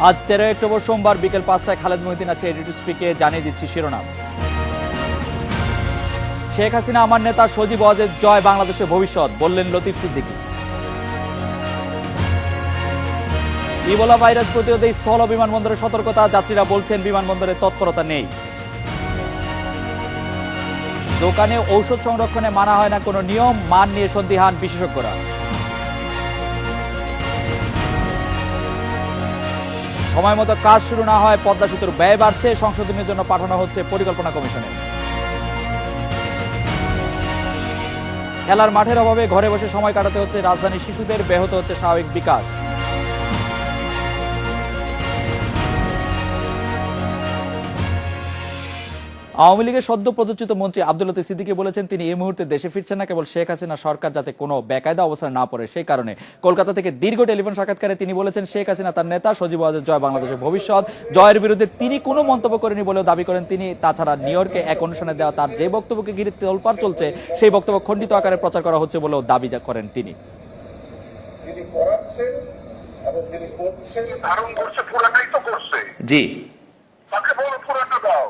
আজ 13 অক্টোবর সোমবার বিকেল 5টায় খালেদ মহিউদ্দিন আছে এডিটর স্পিকে জানিয়ে দিচ্ছি শিরোনাম। শেখ হাসিনা আমার নেতা, সজীব ওয়াজেদ জয়, বাংলাদেশের ভবিষ্যৎ, বললেন লতিফ সিদ্দিকী। ইবোলা ভাইরাস প্রতিরোধে স্থল ও বিমানবন্দরে সতর্কতা, যাত্রীরা বলছেন বিমানবন্দরে তৎপরতা নেই। দোকানে ঔষধ সংরক্ষণে মানা হয় না কোনো নিয়ম, মান নিয়ে সন্দিহান বিশেষজ্ঞরা। সময় মতো কাজ শুরু না হয় পদ্মা সেতুর ব্যয় বাড়ছে, সংশোধনের জন্য পাঠানো হচ্ছে পরিকল্পনা কমিশনে। খেলার মাঠের অভাবে ঘরে বসে সময় কাটাতে হচ্ছে রাজধানীর শিশুদের, ব্যাহত হচ্ছে স্বাভাবিক বিকাশ। আওয়ামী লীগের সদ্য প্রদর্শিত মন্ত্রী আব্দুল লতিফ সিদ্দিকী বলেছেন তিনি এই মুহূর্তে দেশে ফিরছেন না, কেবল শেখ হাসিনা সরকার যাতে কোনো বেকায়দা অবস্থায় না পড়ে সেই কারণে। কলকাতা থেকে দীর্ঘ টেলিফোন সাক্ষাৎকারে তিনি বলেছেন শেখ হাসিনা তার নেতা, সজীব ওয়াজেদ জয়, বাংলাদেশের ভবিষ্যৎ। জয়ের বিরুদ্ধে তিনি কোনো মন্তব্য করেনি বলেও দাবি করেন তিনি। তাছাড়া নিউ ইয়র্কে এক অনুষ্ঠানে দেওয়া তার যে বক্তব্যকে ঘিরে তোলপাড় চলছে সেই বক্তব্য খণ্ডিত আকারে প্রচার করা হচ্ছে বলেও দাবি করেন তিনি। জি, তাকে বলো পুরোটা দাও,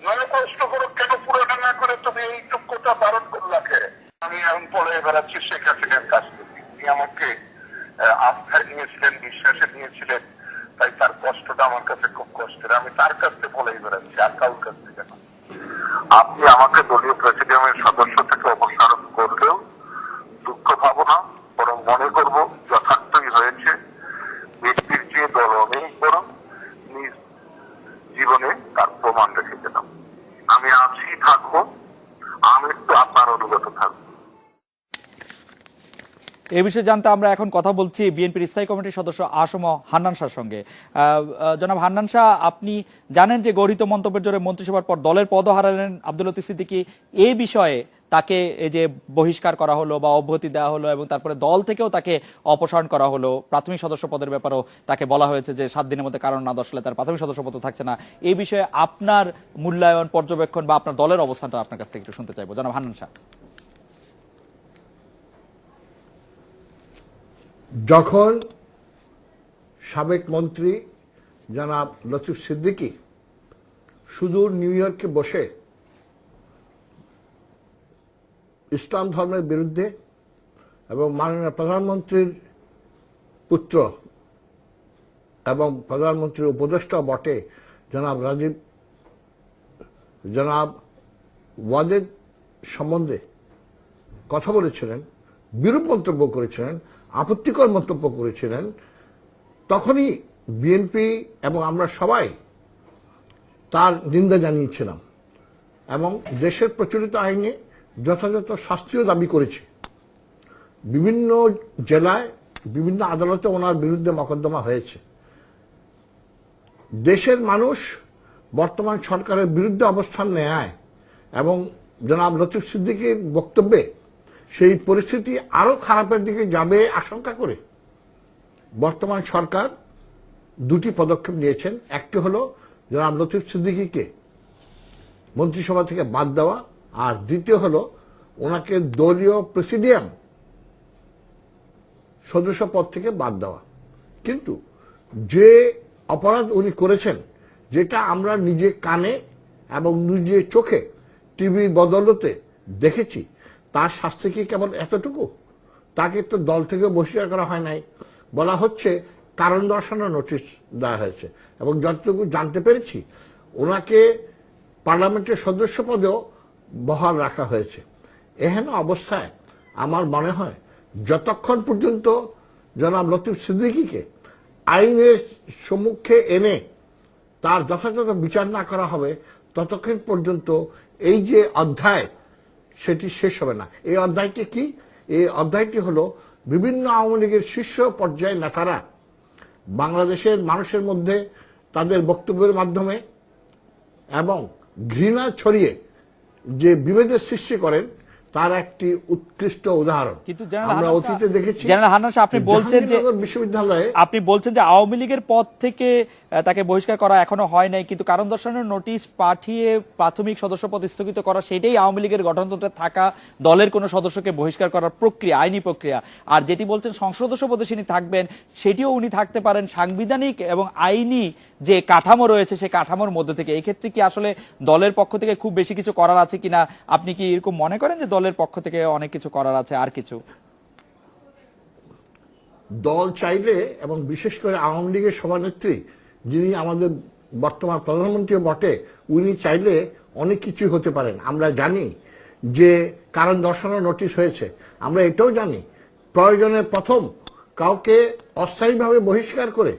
নয় কষ্ট করো, কেন পুরোটা না করে তুমি এই টুকুটা বারণ করলাকে। আমি এখন পড়ে বেড়াচ্ছি শেখ হাসিনার কাছ থেকে। তিনি আমাকে আস্থায় নিয়েছিলেন, বিশ্বাসে নিয়েছিলেন, তাই তার কষ্টটা আমার কাছে খুব কষ্টের। আমি তার কাছ থেকে বলেই বেড়াচ্ছি, আর কাউর কাছ থেকে না। আপনি আমাকে দলীয় প্রেসিডিয়ামের সদস্য থেকে অপসারণ করলেও দুঃখ পাবো না, বরং মনে করব যথার্থই হয়েছে। ব্যক্তির চেয়ে দল অনেক বড়, নিজ জীবনে তার প্রমাণ রেখে গেলাম। আমি আছি, থাকবো, আমি একটু আপনার অনুগত থাকবো। এই বিষয়ে জানতে আমরা এখন কথা বলছি বিএনপির স্থায়ী কমিটির সদস্য আসম হান্নান শাহর সঙ্গে। জনাব হান্নান শাহ, আপনি জানেন যে গঠিত মন্তব্যের জোরে মন্ত্রিসভার পর দলের পদও হারালেন আব্দুল লতিফ সিদ্দিকী। এই বিষয়ে তাকে এই যে বহিষ্কার করা হলো বা অব্যাহতি দেওয়া হলো এবং তারপরে দল থেকেও তাকে অপসারণ করা হলো, প্রাথমিক সদস্য পদের ব্যাপারেও তাকে বলা হয়েছে যে 7 দিনের মধ্যে কারণ না দর্শালে তার প্রাথমিক সদস্য পদ থাকছে না। এই বিষয়ে আপনার মূল্যায়ন, পর্যবেক্ষণ বা আপনার দলের অবস্থানটা আপনার কাছ থেকে একটু শুনতে চাইবো জনাব হান্নান শাহ। যখন সাবেক মন্ত্রী জনাব লতিফ সিদ্দিকী সুদূর নিউ ইয়র্কে বসে ইসলাম ধর্মের বিরুদ্ধে এবং মাননীয় প্রধানমন্ত্রীর পুত্র এবং প্রধানমন্ত্রীর উপদেষ্টা বটে জনাব ওয়াজেদ সম্বন্ধে কথা বলেছিলেন, বিরূপ মন্তব্য করেছিলেন, আপত্তিকর মন্তব্য করেছিলেন, তখনই বিএনপি এবং আমরা সবাই তার নিন্দা জানিয়েছিলাম এবং দেশের প্রচলিত আইনে যথাযথ শাস্তিও দাবি করেছি। বিভিন্ন জেলায় বিভিন্ন আদালতে ওনার বিরুদ্ধে মকদ্দমা হয়েছে। দেশের মানুষ বর্তমান সরকারের বিরুদ্ধে অবস্থান নেয় এবং জনাব লতিফ সিদ্দিকীর বক্তব্যে সেই পরিস্থিতি আরো খারাপের দিকে যাবে আশঙ্কা করে বর্তমান সরকার দুটি পদক্ষেপ নিয়েছেন। একটি হলো জনাব লতিফ সিদ্দিকীকে মন্ত্রিসভা থেকে বাদ দেওয়া, আর দ্বিতীয় হলো ওনাকে দলীয় প্রেসিডিয়াম সদস্য পদ থেকে বাদ দেওয়া। কিন্তু যে অপরাধ উনি করেছেন, যেটা আমরা নিজে কানে এবং নিজে চোখে টিভির বদৌলতে দেখেছি, তার শাস্তি কি কেবল এতটুকু? তাকে তো দল থেকে বহিষ্কার করা হয় নাই, বলা হচ্ছে কারণ দর্শানোর নোটিশ দেওয়া হয়েছে এবং যতটুকু জানতে পেরেছি ওনাকে পার্লামেন্টের সদস্য পদেও বহাল রাখা হয়েছে। এহেন অবস্থায় আমার মনে হয় যতক্ষণ পর্যন্ত জনাব লতিফ সিদ্দিকীকে আইনের সম্মুখে এনে তার যথাযথ বিচার না করা হবে, ততক্ষণ পর্যন্ত এই যে অধ্যায় সেটি শেষ হবে না। এই অধ্যায়টি কি? এই অধ্যায়টি হলো বিভিন্ন আওয়ামী লীগের শীর্ষ পর্যায়ের নেতারা বাংলাদেশের মানুষের মধ্যে তাদের বক্তব্যের মাধ্যমে এবং ঘৃণা ছড়িয়ে যে বিভেদের সৃষ্টি করেন, তার একটি উৎকৃষ্ট উদাহরণ কিন্তু আমরা অতীতে দেখেছি। জেনারেল হান্নান সাহেব, আপনি বলছেন যে বিশ্ববিদ্যালয়ে আওয়ামী লীগের পদ থেকে তাকে বহিষ্কার করা এখনো হয় নাই, কিন্তু কারণ দর্শানোর নোটিশ পাঠিয়ে প্রাথমিক সদস্যপদ স্থগিত করা সেটাই আওয়ামী লীগের গঠনতন্ত্রে থাকা দলের কোনো সদস্যকে বহিষ্কার করার প্রক্রিয়া, আইনি প্রক্রিয়া। আর যেটি বলছেন সংসদ সদস্য পদে তিনি থাকবেন, সেটিও উনি থাকতে পারেন সাংবিধানিক এবং আইনি যে কাঠামো রয়েছে সেই কাঠামোর মধ্যে থেকে। এই ক্ষেত্রে কি আসলে দলের পক্ষ থেকে খুব বেশি কিছু করার আছে কিনা, আপনি কি এরকম মনে করেন যে দলের পক্ষ থেকে অনেক কিছু করার আছে আর কিছু? দল চাইলে, এবং বিশেষ করে আওয়ামী লীগের সভানেত্রী যিনি আমাদের বর্তমান প্রধানমন্ত্রীও বটে, উনি চাইলে অনেক কিছু হতে পারেন। আমরা জানি যে কারণ দর্শানোর নোটিশ হয়েছে, আমরা এটাও জানি প্রয়োজনে প্রথম কাউকে অস্থায়ীভাবে বহিষ্কার করে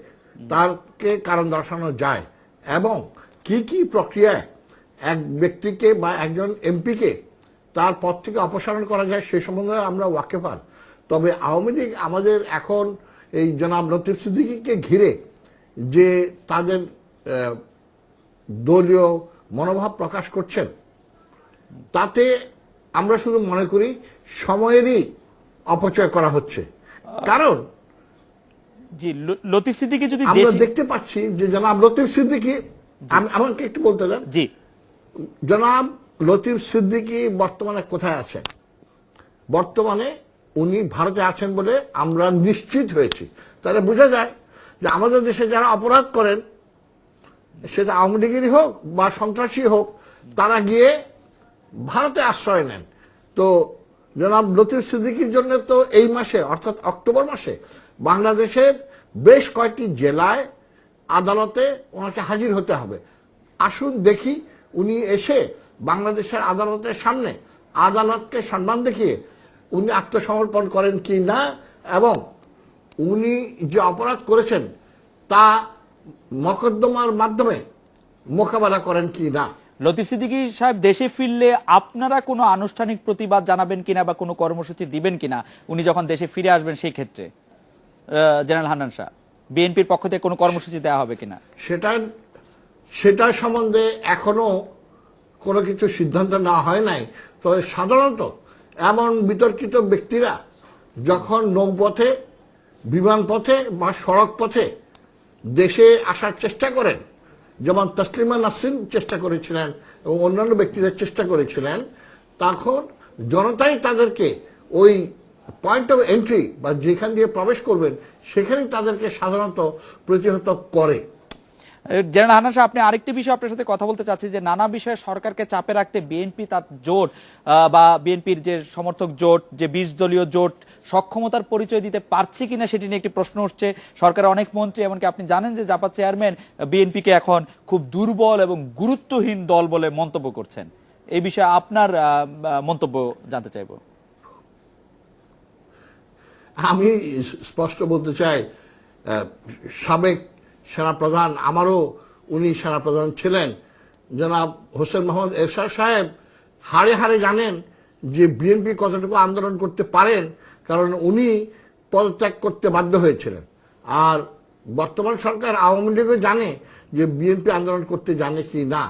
তাকে কারণ দর্শানো যায়, এবং কি কি প্রক্রিয়ায় এক ব্যক্তিকে বা একজন এমপিকে তার পদ থেকে অপসারণ করা যায় সে সম্বন্ধে আমরা ওয়াকিফান। তবে আওয়ামী লীগ আমাদের এখন এই জনাব লতিফ সিদ্দিকীকে ঘিরে যে তাদের দলীয় মনোভাব প্রকাশ করছেন, তাতে আমরা শুধু মনে করি সময়েরই অপচয় করা হচ্ছে। কারণ জি, লতিফ সিদ্দিকী যদি আমরা দেখতে পাচ্ছি যে জনাব লতিফ সিদ্দিকী, আমাকে একটু বলতে দেন, জি, জনাব লতিফ সিদ্দিকী বর্তমানে কোথায় আছেন? বর্তমানে উনি ভারতে আছেন বলে আমরা নিশ্চিত হয়েছি। তাহলে বোঝা যায় যে আমাদের দেশে যারা অপরাধ করেন, সেটা আওয়ামী লীগেরই হোক বা সন্ত্রাসী হোক, তারা গিয়ে ভারতে আশ্রয় নেন। তো জনাব লতিফ সিদ্দিকীর জন্য তো এই মাসে অর্থাৎ অক্টোবর মাসে বাংলাদেশের বেশ কয়েকটি জেলায় আদালতে ওনাকে হাজির হতে হবে। আসুন দেখি উনি এসে বাংলাদেশের আদালতের সামনে আদালতকে সম্মান দেখিয়ে উনি আত্মসমর্পণ করেন কি না, এবং উনি যে অপরাধ করেছেন তা মকদ্দমার মাধ্যমে মোকাবেলা করেন কি না। লতিফ সিদ্দিকী সাহেব দেশে ফিরলে আপনারা কোনো আনুষ্ঠানিক প্রতিবাদ জানাবেন কিনা বা কোনো কর্মসূচি দিবেন কিনা উনি যখন দেশে ফিরে আসবেন সেই ক্ষেত্রে? জেনারেল হান্নান শাহ, বিএনপির পক্ষ থেকে কোনো কর্মসূচি দেওয়া হবে কিনা? সেটা সম্বন্ধে এখনো কোনো কিছু সিদ্ধান্ত নেওয়া হয় নাই। তবে সাধারণত এমন বিতর্কিত ব্যক্তিরা যখন নৌপথে, বিমান পথে বা সড়ক পথে দেশে আসার চেষ্টা করেন, যেমন তসলিমা নাসরিন চেষ্টা করেছিলেন এবং অন্যান্য ব্যক্তিদের চেষ্টা করেছিলেন, তখন জনতাই তাদেরকে ওই পয়েন্ট অফ এন্ট্রি বা যেখান দিয়ে প্রবেশ করবেন সেখানেই তাদেরকে সাধারণত প্রতিহত করে। জেনারেল হান্নান সাহেব, আপনি আরেকটি বিষয় আপনার সাথে কথা বলতে চাচ্ছি যে নানা বিষয়ে সরকারকে চাপে রাখতে বিএনপি তার জোট বা বিএনপির যে সমর্থক জোট, যে 20 দলীয় জোট সক্ষমতার পরিচয় দিতে পারছে কিনা সেটি নিয়ে একটি প্রশ্ন উঠছে। সরকারের অনেক মন্ত্রী, এমনকি আপনি জানেন যে জাপার চেয়ারম্যান বিএনপিকে এখন খুব দুর্বল এবং গুরুত্বহীন দল বলে মন্তব্য করছেন। এই বিষয়ে আপনার মন্তব্য জানতে চাইব। আমি স্পষ্ট বলতে চাই, সাবেক সেনাপ্রধান, আমারও উনি সেনাপ্রধান ছিলেন, জনাব হোসেন মোহাম্মদ এরশাদ সাহেব হাড়ে হাড়ে জানেন যে বিএনপি কতটুকু আন্দোলন করতে পারেন, কারণ উনি পদত্যাগ করতে বাধ্য হয়েছিলেন। আর বর্তমান সরকার আওয়ামী লীগও জানে যে বিএনপি আন্দোলন করতে জানে কি না।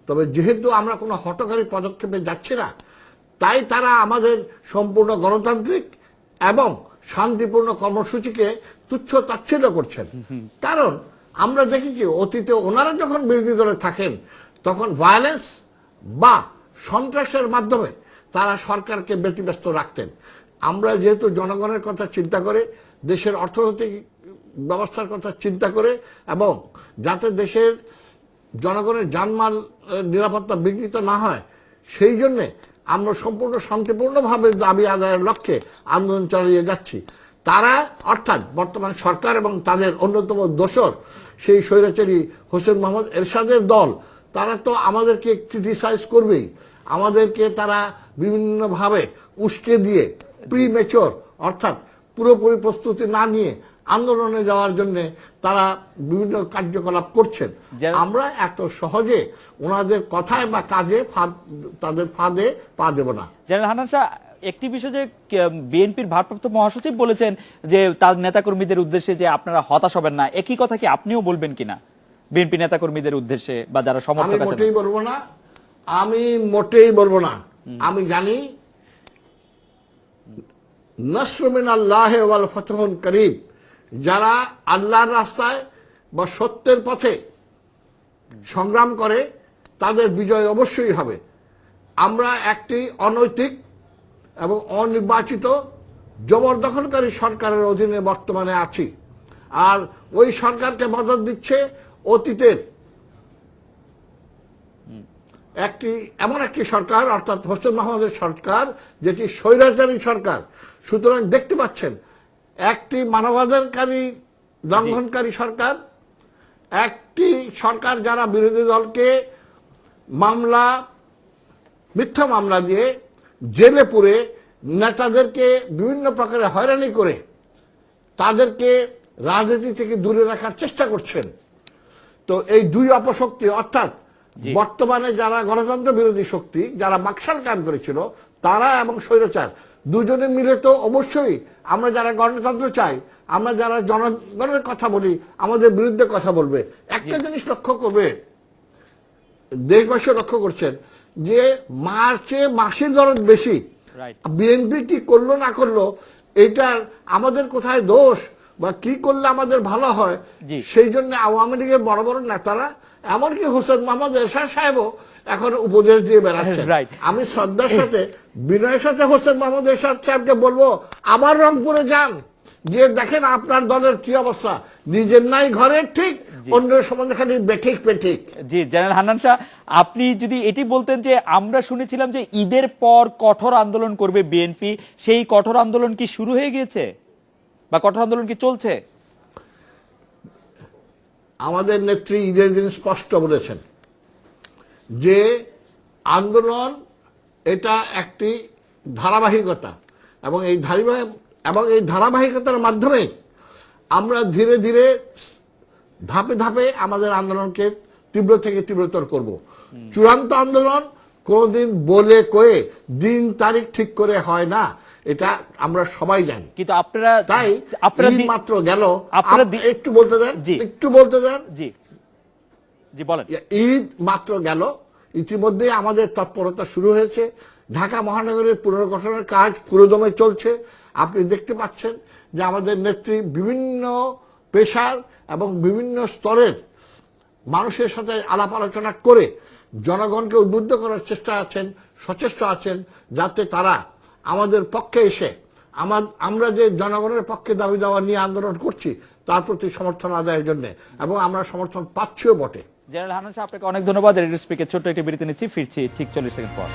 তবে যেহেতু আমরা কোনো হঠকারী পদক্ষেপে যাচ্ছি না, তাই তারা আমাদের সম্পূর্ণ গণতান্ত্রিক এবং শান্তিপূর্ণ কর্মসূচিকে তুচ্ছ তাচ্ছিল্য করছেন। কারণ আমরা দেখেছি অতীতে ওনারা যখন বিরোধী দলে থাকেন তখন ভায়োলেন্স বা সন্ত্রাসের মাধ্যমে তারা সরকারকে ব্যতিব্যস্ত রাখতেন। আমরা যেহেতু জনগণের কথা চিন্তা করে, দেশের অর্থনৈতিক ব্যবস্থার কথা চিন্তা করে, এবং যাতে দেশের জনগণের জানমাল নিরাপত্তা বিঘ্নিত না হয়, সেই জন্যে আমরা সম্পূর্ণ শান্তিপূর্ণভাবে দাবি আদায়ের লক্ষ্যে আন্দোলন চালিয়ে যাচ্ছি। তারা অর্থাৎ বর্তমান সরকার এবং তাদের অন্যতম দোসর সেই স্বৈরাচারী হোসেন মোহাম্মদ এরশাদের দল, তারা তো আমাদেরকে ক্রিটিসাইজ করবেই। আমাদেরকে তারা বিভিন্নভাবে উস্কে দিয়ে প্রিমেচর অর্থাৎ পুরোপুরি প্রস্তুতি না নিয়ে আন্দোলনে যাওয়ার জন্য তারা বিভিন্ন কার্যকলাপ করছেন। আমরা এত সহজে ওনাদের কথায় বা কাজে তাদের ফাঁদে পা দেব না। জেনারেল হান্নান শাহ, একটি বিষয় যে বিএনপির ভারপ্রাপ্ত মহাসচিব বলেছেন যে তার নেতাকর্মীদের উদ্দেশ্যে যে আপনারা হতাশ হবেন না, একই কথা কি আপনিও বলবেন কিনা বিএনপি নেতাকর্মীদের উদ্দেশ্যে বা যারা সমর্থক আছেন? আমি মোটেই বলবো না। আমি জানি নাসরু মিনাল্লাহি ওয়াল ফাতহুন করিব, যারা আল্লাহর রাস্তায় বা সত্যের পথে সংগ্রাম করে তাদের বিজয় অবশ্যই হবে। আমরা একটি অনৈতিক এবং অনির্বাচিত জবরদখলকারী সরকারের অধীনে বর্তমানে আছি, আর ওই সরকারকে মদদ দিচ্ছে অতীতের এমন একটি সরকার, অর্থাৎ হোসেন মোহাম্মদের সরকার, যেটি স্বৈরাচারী সরকার। সুতরাং দেখতে পাচ্ছেন একটি মানবাধিকারী লঙ্ঘনকারী সরকার, একটি সরকার যারা বিরোধী দলকে মিথ্যা মামলা দিয়ে জেলে পুরে নেতাদেরকে বিভিন্ন প্রকারে হয়রানি করে তাদেরকে রাজনীতি থেকে দূরে রাখার চেষ্টা করছেন। তো এই দুই অপশক্তি, অর্থাৎ বর্তমানে যারা গণতন্ত্র বিরোধী শক্তি, যারা বাকশাল কায়েম করেছিল তারা এবং স্বৈরাচার, দুজনে মিলে তো অবশ্যই আমরা যারা গণতন্ত্র চাই, আমরা যারা জনগণের কথা বলি, আমাদের বিরুদ্ধে কথা বলবে। একটা জিনিস লক্ষ্য করবে, দেশবাসী লক্ষ্য করছেন যে মার্চে মাসির দরদ বেশি। বিএনপি কি করলো না করলো, এইটার আমাদের কোথায় দোষ বা কি করলে আমাদের ভালো হয়, সেই জন্য আওয়ামী লীগের বড় বড় নেতারা, এমনকি হোসেন মোহাম্মদ এরশাদ সাহেবও এখন উপদেশ দিয়ে বেড়াচ্ছেন। আমি শ্রদ্ধার সাথে বিনয়ের সাথে হোসেন মোহাম্মদ এরশাদ সাহেবকে বলবো, আবার রংপুরে যান, যে দেখেন আপনার দলের কি অবস্থা, নিজের নাই ঘরের ঠিক, অন্যের সম্বন্ধে খালি বেঠিক পেঠিক। জি জেনারেল হান্নান শাহ, আপনি যদি এটি বলতেন যে আমরা শুনেছিলাম যে ঈদের পর কঠোর আন্দোলন করবে বিএনপি, সেই কঠোর আন্দোলন কি শুরু হয়ে গিয়েছে বা কঠোর আন্দোলন কি চলছে? আমাদের নেত্রী ঈদের দিন স্পষ্ট বলেছেন যে আন্দোলন এটা একটি ধারাবাহিকতা, এবং এই ধারাবাহিকতার মাধ্যমে আমরা ধীরে ধীরে ধাপে ধাপে আমাদের আন্দোলনকে তীব্র থেকে তীব্রতর করব। চূড়ান্ত আন্দোলন কোনদিন বলে কয়ে দিন তারিখ ঠিক করে হয় না, এটা আমরা সবাই জানি। কিন্তু আপনারা তাই মাত্র গেল, একটু বলতে দেন। জি বলেন। ঈদ মাত্র গেল, ইতিমধ্যে আমাদের তৎপরতা শুরু হয়েছে। ঢাকা মহানগরের পুনর্গঠনের কাজ পুরোদমে চলছে। আপনি দেখতে পাচ্ছেন যে আমাদের নেত্রী বিভিন্ন পেশার এবং বিভিন্ন স্তরের মানুষের সাথে আলাপ আলোচনা করে জনগণকে উদ্বুদ্ধ করার সচেষ্ট আছেন, যাতে তারা আমাদের পক্ষে এসে আমরা যে জনগণের পক্ষে দাবি দাওয়া নিয়ে আন্দোলন করছি তার প্রতি সমর্থন আদায়ের জন্য, এবং আমরা সমর্থন পাচ্ছিও বটে। জেনারেল হান্নান শাহ, আপনাকে অনেক ধন্যবাদ। রেডিও স্পিকের ছোট্ট একটি বিরতি নিচ্ছি, ফিরছি ঠিক 40 সেকেন্ড পর।